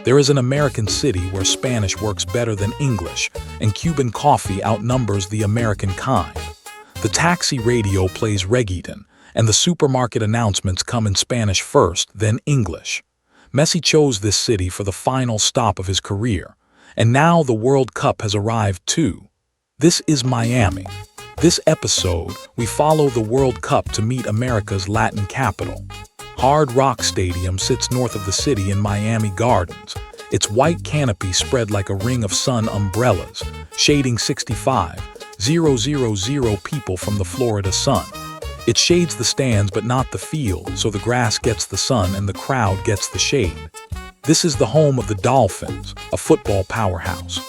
There is an American city where Spanish works better than English, and Cuban coffee outnumbers the American kind. The taxi radio plays reggaeton, and the supermarket announcements come in Spanish first, then English. Messi chose this city for the final stop of his career, and now the World Cup has arrived too. This is Miami. This episode, we follow the World Cup to meet America's Latin capital. Hard Rock Stadium sits north of the city in Miami Gardens, its white canopy spread like a ring of sun umbrellas, shading 65,000 people from the Florida sun. It shades the stands but not the field, so the grass gets the sun and the crowd gets the shade. This is the home of the Dolphins, a football powerhouse.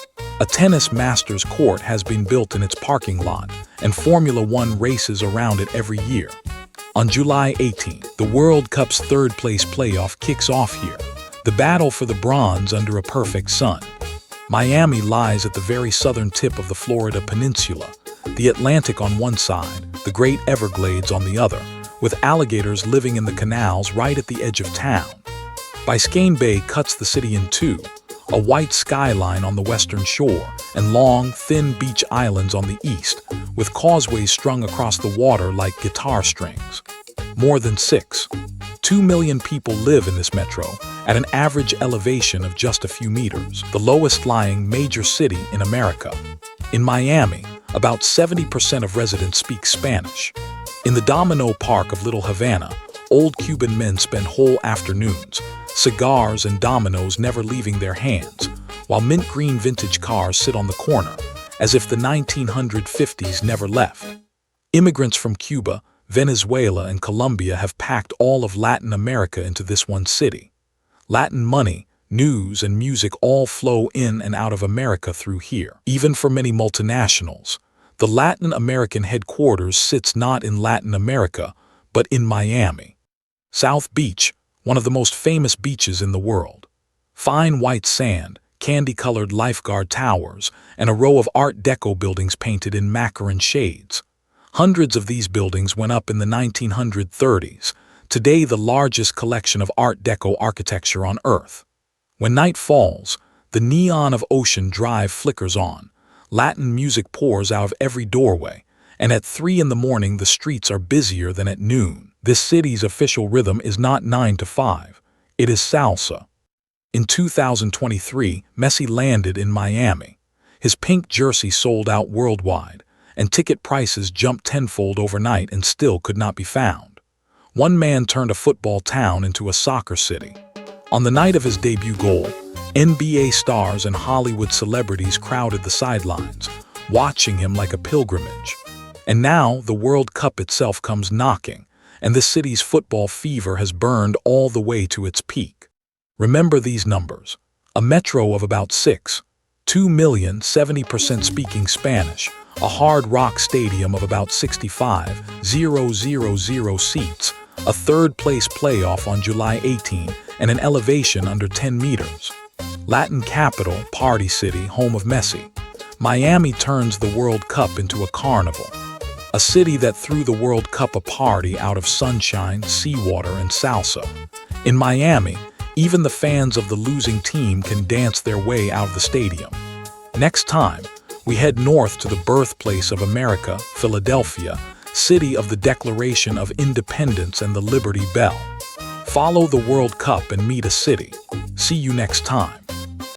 A tennis masters court has been built in its parking lot, and Formula One races around it every year. On July 18th, the World Cup's third-place playoff kicks off here, the battle for the bronze under a perfect sun. Miami lies at the very southern tip of the Florida Peninsula, the Atlantic on one side, the Great Everglades on the other, with alligators living in the canals right at the edge of town. Biscayne Bay cuts the city in two, a white skyline on the western shore and long, thin beach islands on the east, with causeways strung across the water like guitar strings. More than 2 million people live in this metro, at an average elevation of just a few meters, the lowest-lying major city in America. In Miami, about 70% of residents speak Spanish. In the Domino Park of Little Havana, old Cuban men spend whole afternoons, cigars and dominoes never leaving their hands, while mint green vintage cars sit on the corner, as if the 1950s never left. Immigrants from Cuba, Venezuela, and Colombia have packed all of Latin America into this one city. Latin money, news, and music all flow in and out of America through here. Even for many multinationals, the Latin American headquarters sits not in Latin America, but in Miami. South Beach, one of the most famous beaches in the world. Fine white sand, candy-colored lifeguard towers, and a row of Art Deco buildings painted in macaron shades. Hundreds of these buildings went up in the 1930s, today the largest collection of Art Deco architecture on Earth. When night falls, the neon of Ocean Drive flickers on, Latin music pours out of every doorway, and at 3 in the morning the streets are busier than at noon. This city's official rhythm is not 9 to 5, it is salsa. In 2023, Messi landed in Miami. His pink jersey sold out worldwide, and ticket prices jumped tenfold overnight and still could not be found. One man turned a football town into a soccer city. On the night of his debut goal, NBA stars and Hollywood celebrities crowded the sidelines, watching him like a pilgrimage. And now the World Cup itself comes knocking, and this city's football fever has burned all the way to its peak. Remember these numbers. A metro of about 2 million, 70% speaking Spanish, a Hard Rock Stadium of about 65,000 seats, a third-place playoff on July 18, and an elevation under 10 meters. Latin capital, party city, home of Messi. Miami turns the World Cup into a carnival. A city that threw the World Cup a party out of sunshine, seawater, and salsa. In Miami, even the fans of the losing team can dance their way out of the stadium. Next time, we head north to the birthplace of America, Philadelphia, city of the Declaration of Independence and the Liberty Bell. Follow the World Cup and meet a city. See you next time.